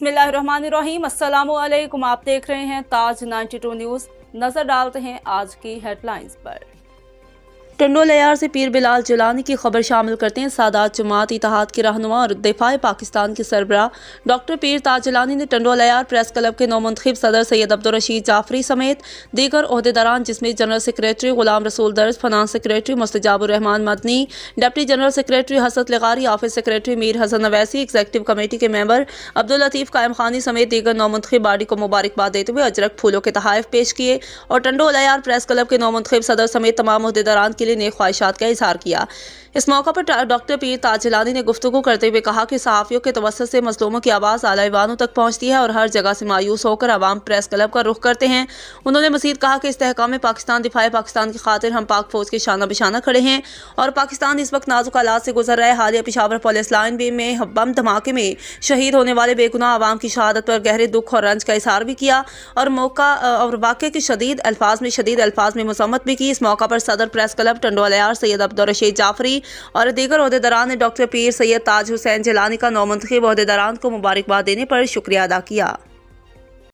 बिस्मिल्लाहिर्रहमानिर्रहीम। अस्सलामुअलैकुम। आप देख रहे हैं ताज 92 न्यूज़। नजर डालते हैं आज की हेडलाइंस पर। टंडो लयार से पीर बिलाल जिलानी की खबर शामिल करते हैं। सादात जमात इत्तेहाद के रहनुमा और दिफाए पाकिस्तान के सरबराह डॉक्टर पीर ताज जिलानी ने टंडो लयार प्रेस क्लब के नौमुंतखब सदर सैयद अब्दुल रशीद जाफरी समेत दीगर ओहदेदारान जिसमें जनरल सेक्रेटरी गुलाम रसूल दर्ज, finance secretary Mustajabur Rehman Madni, deputy general secretary Hasrat Lagari, office secretary Mir Hasan Owaisi, executive committee के मेंबर अब्दुल लतीफ़ कायम खानी समेत दीगर नौमुंतखब बॉडी को मुबारकबाद देते हुए अजरक फूलों के तोहफे पेश किए और टंडो लयार प्रेस क्लब के नौमुंतखब सदर समेत तमाम ओहदेदारान के लिए नेक ख्वाहिशात का इजहार किया। इस मौका पर डॉक्टर पीर ताज जिलानी ने गुफ्तगू करते हुए कहा कि सहाफ़ियों के तवस्सुत से मज़लूमों की आवाज़ आला ईवानों तक पहुँचती है और हर जगह से मायूस होकर आवाम प्रेस क्लब का रुख करते हैं। उन्होंने मज़ीद कहा कि इस्तेहकाम पाकिस्तान, दिफाए पाकिस्तान की खातिर हम पाक फौज के शाना बिशाना खड़े हैं और पाकिस्तान इस वक्त नाजुक हालात से गुजर रहा है। हालिया पेशावर पुलिस लाइन में बम धमाके में शहीद होने वाले बेगुनाह आवाम की शहादत पर गहरे दुख और रंज का इजहार भी किया और वाक़े की शदीद अल्फाज में मज़म्मत भी की। इस मौका पर सदर press club Tando lawyer Syed Abdul Rashid Jafri और दीगर ओहदेदारान ने डॉक्टर पीर सैयद ताज हुसैन जिलानी का नौमुंतखब ओहदेदारान को मुबारकबाद देने पर शुक्रिया अदा किया।